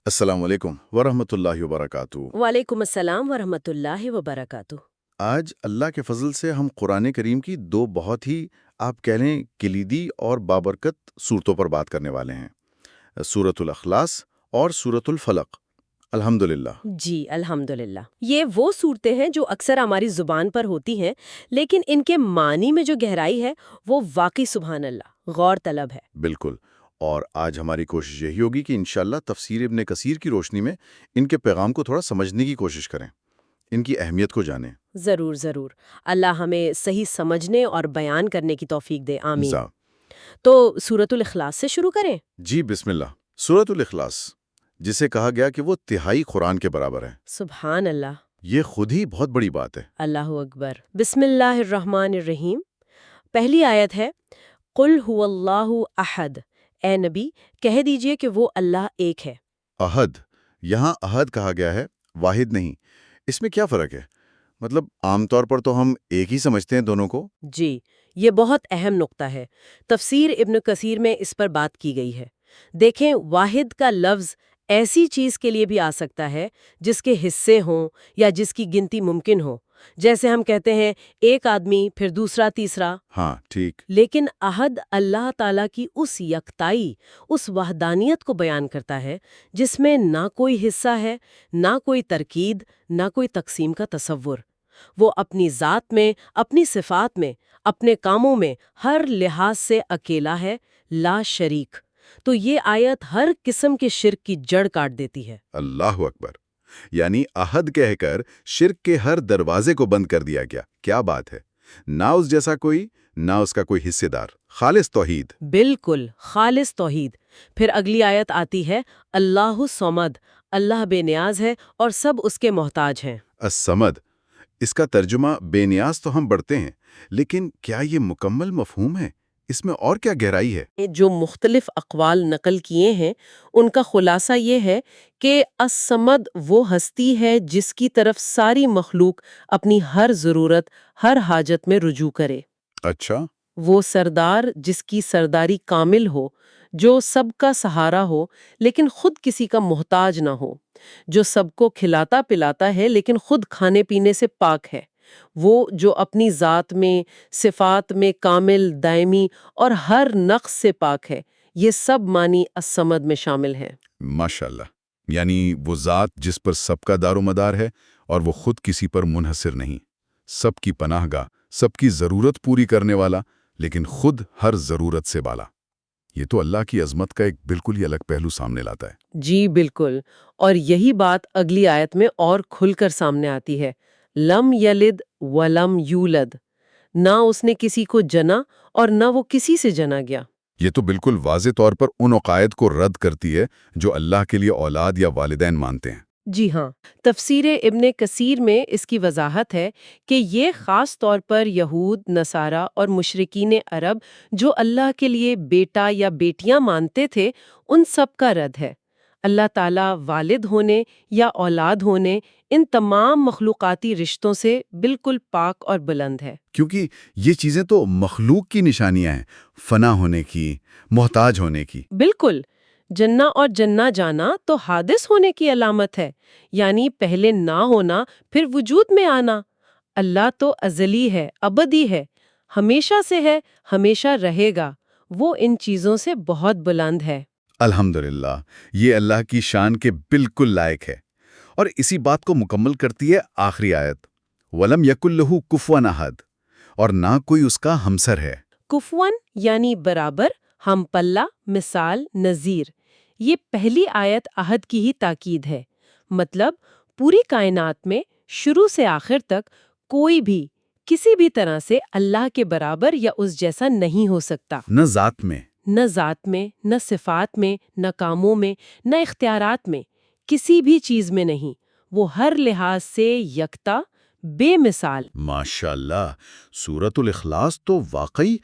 السلام علیکم ورحمۃ اللہ وبرکاتہ۔ وعلیکم السلام ورحمۃ اللہ وبرکاتہ۔ آج اللہ کے فضل سے ہم قرآن کریم کی دو بہت ہی آپ کہہ لیں کلیدی اور بابرکت صورتوں پر بات کرنے والے ہیں، سورۃ الاخلاص اور سورۃ الفلق۔ الحمدللہ۔ جی الحمدللہ، یہ وہ صورتیں ہیں جو اکثر ہماری زبان پر ہوتی ہیں، لیکن ان کے معنی میں جو گہرائی ہے وہ واقعی سبحان اللہ غور طلب ہے۔ بالکل، اور آج ہماری کوشش یہی ہوگی کہ انشاءاللہ تفسیر ابن کثیر کی روشنی میں ان کے پیغام کو تھوڑا سمجھنے کی کوشش کریں، ان کی اہمیت کو جانیں۔ ضرور ضرور، اللہ ہمیں صحیح سمجھنے اور بیان کرنے کی توفیق دے، آمین۔ زا تو سورۃ الاخلاص سے شروع کریں؟ جی بسم اللہ۔ سورۃ الاخلاص، جسے کہا گیا کہ وہ تہائی قرآن کے برابر ہے، سبحان اللہ، یہ خود ہی بہت بڑی بات ہے۔ اللہ اکبر۔ بسم اللہ الرحمن الرحیم۔ پہلی آیت ہے، قل هو اللہ احد، اے نبی کہہ دیجئے کہ وہ اللہ ایک ہے۔ احد، یہاں احد کہا گیا ہے، واحد نہیں۔ اس میں کیا فرق ہے؟ مطلب عام طور پر تو ہم ایک ہی سمجھتے ہیں دونوں کو۔ جی، یہ بہت اہم نقطہ ہے۔ تفسیر ابن کثیر میں اس پر بات کی گئی ہے۔ دیکھیں، واحد کا لفظ ایسی چیز کے لیے بھی آ سکتا ہے جس کے حصے ہوں یا جس کی گنتی ممکن ہو، جیسے ہم کہتے ہیں ایک آدمی پھر دوسرا تیسرا۔ ہاں ٹھیک۔ لیکن احد اللہ تعالیٰ کی اس یکتائی، اس وحدانیت کو بیان کرتا ہے جس میں نہ کوئی حصہ ہے، نہ کوئی ترکیب، نہ کوئی تقسیم کا تصور۔ وہ اپنی ذات میں، اپنی صفات میں، اپنے کاموں میں ہر لحاظ سے اکیلا ہے، لا شریک۔ تو یہ آیت ہر قسم کے شرک کی جڑ کاٹ دیتی ہے۔ اللہ اکبر، یعنی احد کہہ کر شرک کے ہر دروازے کو بند کر دیا گیا۔ کیا بات ہے، نہ اس جیسا کوئی، نہ اس کا کوئی حصے دار، خالص توحید۔ بالکل خالص توحید۔ پھر اگلی آیت آتی ہے، اللہ الصمد، اللہ بے نیاز ہے اور سب اس کے محتاج ہیں۔ الصمد، اس کا ترجمہ بے نیاز تو ہم پڑھتے ہیں، لیکن کیا یہ مکمل مفہوم ہے؟ اس میں اور کیا گہرائی ہے؟ جو مختلف اقوال نقل کیے ہیں ان کا خلاصہ یہ ہے کہ الصمد وہ ہستی ہے جس کی طرف ساری مخلوق اپنی ہر ضرورت، ہر حاجت میں رجوع کرے۔ اچھا۔ وہ سردار جس کی سرداری کامل ہو، جو سب کا سہارا ہو لیکن خود کسی کا محتاج نہ ہو، جو سب کو کھلاتا پلاتا ہے لیکن خود کھانے پینے سے پاک ہے، وہ جو اپنی ذات میں، صفات میں کامل، دائمی اور ہر نقص سے پاک ہے۔ یہ سب معنی الصمد میں شامل ہیں۔ ماشاءاللہ، یعنی وہ ذات جس پر سب کا دار و مدار ہے اور وہ خود کسی پر منحصر نہیں، سب کی پناہ گاہ، سب کی ضرورت پوری کرنے والا، لیکن خود ہر ضرورت سے بالا۔ یہ تو اللہ کی عظمت کا ایک بالکل ہی الگ پہلو سامنے لاتا ہے۔ جی بالکل، اور یہی بات اگلی آیت میں اور کھل کر سامنے آتی ہے، لم یلد ولم یولد، نہ اس نے کسی کو جنا اور نہ وہ کسی سے جنا گیا۔ یہ تو بالکل واضح طور پر ان عقائد کو رد کرتی ہے جو اللہ کے لیے اولاد یا والدین مانتے ہیں۔ جی ہاں، تفسیر ابن کثیر میں اس کی وضاحت ہے کہ یہ خاص طور پر یہود، نصارہ اور مشرکین عرب جو اللہ کے لیے بیٹا یا بیٹیاں مانتے تھے، ان سب کا رد ہے۔ اللہ تعالیٰ والد ہونے یا اولاد ہونے، ان تمام مخلوقاتی رشتوں سے بالکل پاک اور بلند ہے۔ کیونکہ یہ چیزیں تو مخلوق کی نشانیاں ہیں، فنا ہونے کی، محتاج ہونے کی۔ بالکل، جنہ اور جنہ جانا تو حادث ہونے کی علامت ہے، یعنی پہلے نہ ہونا پھر وجود میں آنا۔ اللہ تو ازلی ہے، ابدی ہے، ہمیشہ سے ہے، ہمیشہ رہے گا۔ وہ ان چیزوں سے بہت بلند ہے۔ الحمدللہ، یہ اللہ کی شان کے بالکل لائق ہے، اور اسی بات کو مکمل کرتی ہے آخری آیت، وَلَمْ يَكُنْ لَهُ كُفُوًا أَحَدٌ، اور نہ کوئی اس کا ہمسر ہے۔ کفون یعنی برابر، ہم پلہ، مثال، نظیر۔ یہ پہلی آیت عہد کی ہی تاکید ہے، مطلب پوری کائنات میں شروع سے آخر تک کوئی بھی کسی بھی طرح سے اللہ کے برابر یا اس جیسا نہیں ہو سکتا، نہ ذات میں، نہ ذات میں، نہ صفات میں، نہ کاموں میں، نہ اختیارات میں، کسی بھی چیز میں نہیں۔ وہ ہر لحاظ سے یکتا، بے مثال۔ ماشاءاللہ، سورۃ الاخلاص تو واقعی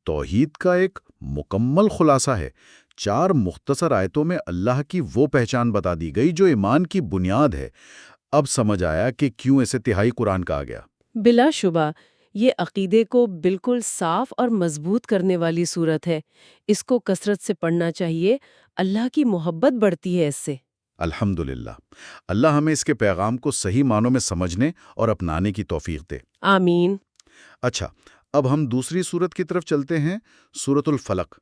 توحید کا ایک مکمل خلاصہ ہے۔ 4 مختصر آیتوں میں اللہ کی وہ پہچان بتا دی گئی جو ایمان کی بنیاد ہے۔ اب سمجھ آیا کہ کیوں اسے تہائی قرآن کہا گیا۔ بلا شبہ یہ عقیدے کو بالکل صاف اور مضبوط کرنے والی صورت ہے۔ اس کو کثرت سے پڑھنا چاہیے، اللہ کی محبت بڑھتی ہے اس سے۔ الحمدللہ، اللہ ہمیں اس کے پیغام کو صحیح معنوں میں سمجھنے اور اپنانے کی توفیق دے۔ آمین۔ اچھا، اب ہم دوسری سورت کی طرف چلتے ہیں، سورت الفلق۔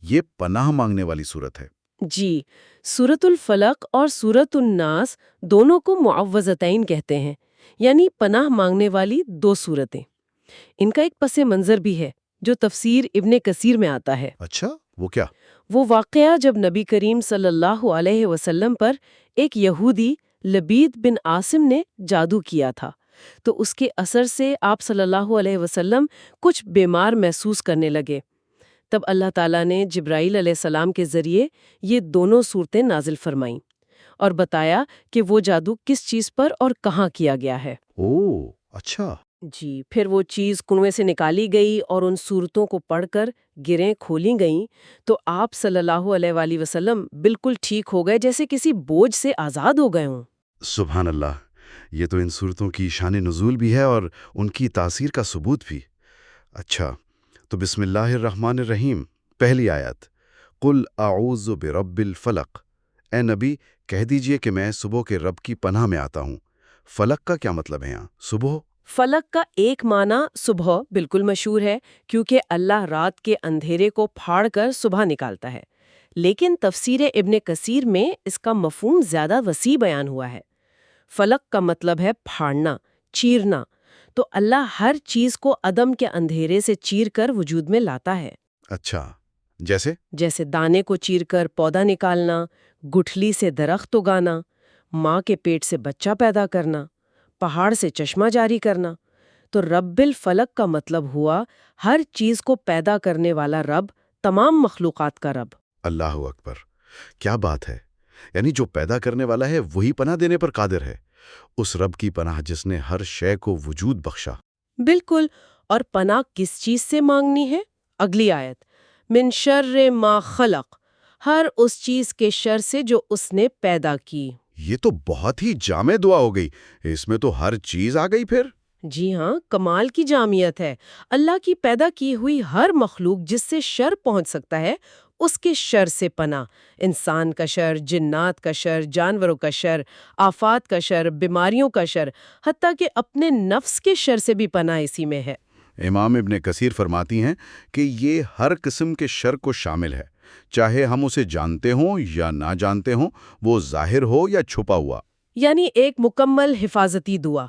یہ پناہ مانگنے والی سورت ہے۔ جی، سورۃ الفلق اور سورۃ الناس دونوں کو معوذتین کہتے ہیں، یعنی پناہ مانگنے والی دو سورتیں۔ ان کا ایک پس منظر بھی ہے جو تفسیر ابن کثیر میں آتا ہے۔ اچھا، وہ کیا؟ وہ واقعہ جب نبی کریم صلی اللہ علیہ وسلم پر ایک یہودی لبید بن عاصم نے جادو کیا تھا، تو اس کے اثر سے آپ صلی اللہ علیہ وسلم کچھ بیمار محسوس کرنے لگے۔ تب اللہ تعالیٰ نے جبرائیل علیہ السلام کے ذریعے یہ دونوں صورتیں نازل فرمائیں اور بتایا کہ وہ جادو کس چیز پر اور کہاں کیا گیا ہے۔ اوہ، اچھا۔ جی، پھر وہ چیز کنویں سے نکالی گئی اور ان صورتوں کو پڑھ کر گریں کھولی گئیں تو آپ صلی اللہ علیہ وآلہ وسلم بالکل ٹھیک ہو گئے، جیسے کسی بوجھ سے آزاد ہو گئے ہوں۔ سبحان اللہ، یہ تو ان صورتوں کی شان نزول بھی ہے اور ان کی تاثیر کا ثبوت بھی۔ اچھا، تو بسم اللہ الرحمن الرحیم، پہلی آیت، قل اعوذ برب الفلق۔ اے نبی، کہہ دیجئے کہ میں صبح کے رب کی پناہ میں آتا ہوں۔ فلق کا کیا مطلب ہے یہاں؟ صبح؟ فلق کا ایک معنی صبح بالکل مشہور ہے، کیونکہ اللہ رات کے اندھیرے کو پھاڑ کر صبح نکالتا ہے، لیکن تفسیر ابن کثیر میں اس کا مفہوم زیادہ وسیع بیان ہوا ہے۔ فلق کا مطلب ہے پھاڑنا، چیرنا، تو اللہ ہر چیز کو عدم کے اندھیرے سے چیر کر وجود میں لاتا ہے۔ اچھا، جیسے دانے کو چیر کر پودا نکالنا، گٹھلی سے درخت اگانا، ماں کے پیٹ سے بچہ پیدا کرنا، پہاڑ سے چشمہ جاری کرنا۔ تو رب الفلق کا مطلب ہوا ہر چیز کو پیدا کرنے والا رب، تمام مخلوقات کا رب۔ اللہ اکبر، کیا بات ہے! یعنی جو پیدا کرنے والا ہے وہی پناہ دینے پر قادر ہے، اس رب کی پناہ جس نے ہر شے کو وجود بخشا۔ بالکل، اور پناہ کس چیز سے مانگنی ہے؟ اگلی آیت، من شر ما خلق، ہر اس چیز کے شر سے جو اس نے پیدا کی۔ یہ تو بہت ہی جامع دعا ہو گئی، اس میں تو ہر چیز آ گئی پھر۔ جی ہاں، کمال کی جامعیت ہے۔ اللہ کی پیدا کی ہوئی ہر مخلوق جس سے شر پہنچ سکتا ہے، اس کے شر سے پناہ۔ انسان کا شر، جنات کا شر، جانوروں کا شر، آفات کا شر، بیماریوں کا شر، حتیٰ کہ اپنے نفس کے شر سے بھی پناہ اسی میں ہے۔ امام ابن کثیر فرماتی ہیں کہ یہ ہر قسم کے شر کو شامل ہے، چاہے ہم اسے جانتے ہوں یا نہ جانتے ہوں، وہ ظاہر ہو یا چھپا ہوا۔ یعنی ایک مکمل حفاظتی دعا۔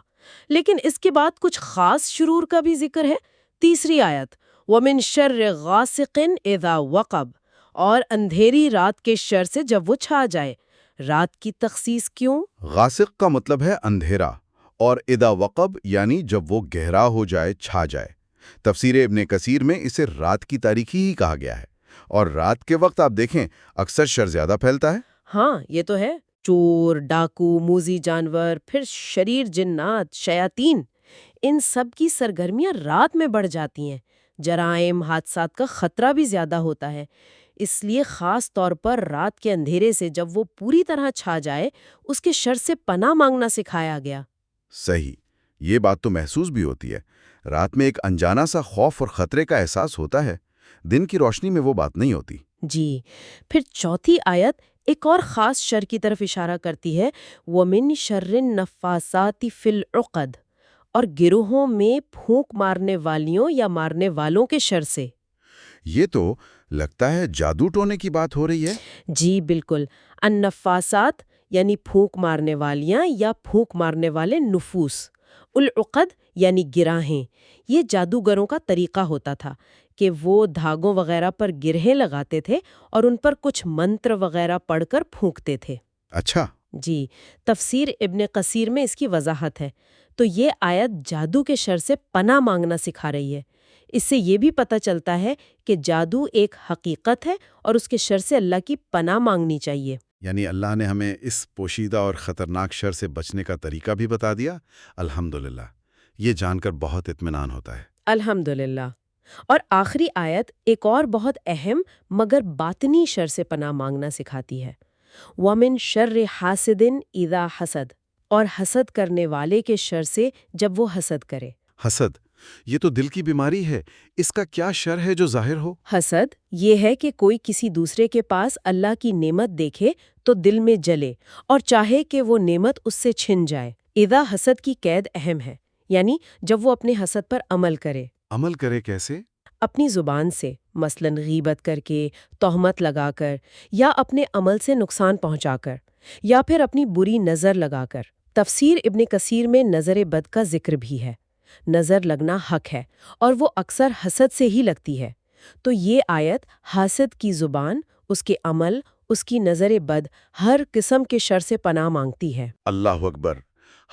لیکن اس کے بعد کچھ خاص شرور کا بھی ذکر ہے۔ تیسری آیت، وَمِن شَرِّ غَاسِقٍ اِذَا وَقَبَ، اور اندھیری رات کے شر سے جب وہ چھا جائے۔ رات کی تخصیص کیوں؟ غاسق کا مطلب ہے اندھیرا، اور اذا وقب یعنی جب وہ گہرا ہو جائے، چھا جائے۔ تفسیر ابن کثیر میں اسے رات کی تاریکی ہی کہا گیا ہے، اور رات کے وقت آپ دیکھیں اکثر شر زیادہ پھیلتا ہے۔ ہاں، یہ تو ہے۔ چور، ڈاکو، موذی جانور، پھر شریر جنات، شیاطین، ان سب کی سرگرمیاں رات میں بڑھ جاتی ہیں۔ جرائم، حادثات کا خطرہ بھی زیادہ ہوتا ہے۔ اس لیے خاص طور پر رات کے اندھیرے سے جب وہ پوری طرح چھا جائے، اس کے شر سے پناہ مانگنا سکھایا گیا۔ صحیح، یہ بات تو محسوس بھی ہوتی ہے۔ رات میں ایک انجانا سا خوف اور خطرے کا احساس ہوتا ہے، دن کی روشنی میں وہ بات نہیں ہوتی۔ جی، پھر چوتھی آیت ایک اور خاص شر کی طرف اشارہ کرتی ہے، وَمِن شَرِّ النَّفَّاثَاتِ فِی الْعُقَدِ، اور گروہوں میں پھونک مارنے والیوں یا مارنے والوں کے شر سے۔ یہ تو لگتا ہے جادو ٹونے کی بات ہو رہی ہے۔ جی بالکل، النفاسات یعنی پھونک مارنے والیاں یا پھونک مارنے والے نفوس، العقد یعنی گراہیں۔ یہ جادوگروں کا طریقہ ہوتا تھا کہ وہ دھاگوں وغیرہ پر گرہیں لگاتے تھے اور ان پر کچھ منتر وغیرہ پڑھ کر پھونکتے تھے۔ اچھا، جی، تفسیر ابن کثیر میں اس کی وضاحت ہے۔ تو یہ آیت جادو کے شر سے پناہ مانگنا سکھا رہی ہے۔ اس سے یہ بھی پتہ چلتا ہے کہ جادو ایک حقیقت ہے اور اس کے شر سے اللہ کی پناہ مانگنی چاہیے۔ یعنی اللہ نے ہمیں اس پوشیدہ اور خطرناک شر سے بچنے کا طریقہ بھی بتا دیا۔ الحمدللہ، یہ جان کر بہت اطمینان ہوتا ہے۔ الحمدللہ۔ اور آخری آیت ایک اور بہت اہم مگر باطنی شر سے پناہ مانگنا سکھاتی ہے۔ وَمِن شَرِّ حَاسِدٍ اِذَا حَسَدَ، اور حسد کرنے والے کے شر سے جب وہ حسد کرے۔ حسد یہ تو دل کی بیماری ہے، اس کا کیا شر ہے جو ظاہر ہو؟ حسد یہ ہے کہ کوئی کسی دوسرے کے پاس اللہ کی نعمت دیکھے تو دل میں جلے اور چاہے کہ وہ نعمت اس سے چھن جائے۔ اذا حسد کی قید اہم ہے، یعنی جب وہ اپنے حسد پر عمل کرے۔ عمل کرے کیسے؟ اپنی زبان سے، مثلاً غیبت کر کے، تہمت لگا کر، یا اپنے عمل سے نقصان پہنچا کر، یا پھر اپنی بری نظر لگا کر۔ تفسیر ابن کثیر میں نظر بد کا ذکر بھی ہے۔ نظر لگنا حق ہے اور وہ اکثر حسد سے ہی لگتی ہے۔ تو یہ آیت حاسد کی زبان، اس کے عمل، اس کی نظر بد، ہر قسم کے شر سے پناہ مانگتی ہے۔ اللہ اکبر!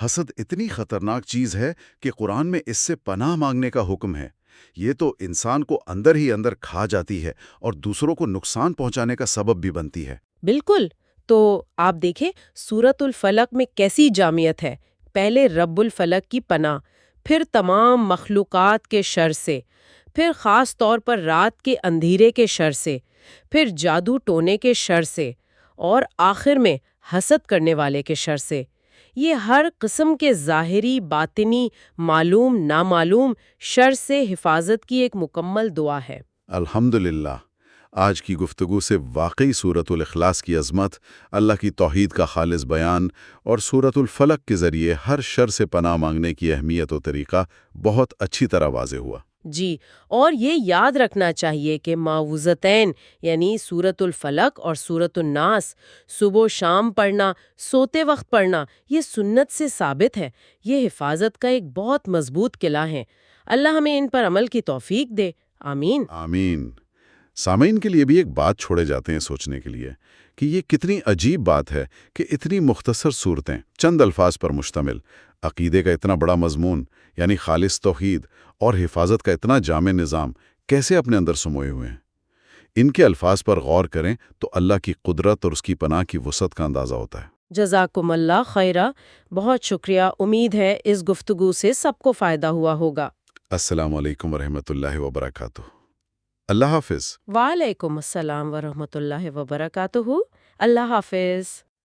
حسد اتنی خطرناک چیز ہے کہ قرآن میں اس سے پناہ مانگنے کا حکم ہے۔ یہ تو انسان کو اندر ہی اندر کھا جاتی ہے اور دوسروں کو نقصان پہنچانے کا سبب بھی بنتی ہے۔ بالکل۔ تو آپ دیکھیں سورۃ الفلق میں کیسی جامعت ہے۔ پہلے رب الفلق کی پناہ، پھر تمام مخلوقات کے شر سے، پھر خاص طور پر رات کے اندھیرے کے شر سے، پھر جادو ٹونے کے شر سے، اور آخر میں حسد کرنے والے کے شر سے۔ یہ ہر قسم کے ظاہری، باطنی، معلوم نامعلوم شر سے حفاظت کی ایک مکمل دعا ہے۔ الحمدللہ! آج کی گفتگو سے واقعی سورۃ الاخلاص کی عظمت، اللہ کی توحید کا خالص بیان اور سورۃ الفلق کے ذریعے ہر شر سے پناہ مانگنے کی اہمیت و طریقہ بہت اچھی طرح واضح ہوا۔ جی، اور یہ یاد رکھنا چاہیے کہ معوذتین یعنی سورۃ الفلق اور سورۃ الناس صبح و شام پڑھنا، سوتے وقت پڑھنا، یہ سنت سے ثابت ہے۔ یہ حفاظت کا ایک بہت مضبوط قلعہ ہے۔ اللہ ہمیں ان پر عمل کی توفیق دے۔ آمین۔ آمین۔ سامعین کے لیے بھی ایک بات چھوڑے جاتے ہیں سوچنے کے لیے کہ یہ کتنی عجیب بات ہے کہ اتنی مختصر صورتیں، چند الفاظ پر مشتمل، عقیدے کا اتنا بڑا مضمون یعنی خالص توحید اور حفاظت کا اتنا جامع نظام کیسے اپنے اندر سموئے ہوئے ہیں۔ ان کے الفاظ پر غور کریں تو اللہ کی قدرت اور اس کی پناہ کی وسعت کا اندازہ ہوتا ہے۔ جزاکم اللہ خیرہ، بہت شکریہ۔ امید ہے اس گفتگو سے سب کو فائدہ ہوا ہوگا۔ السلام علیکم ورحمۃ اللہ وبرکاتہ۔ اللہ حافظ۔ وعلیکم السلام ورحمۃ اللہ وبرکاتہ۔ اللہ حافظ۔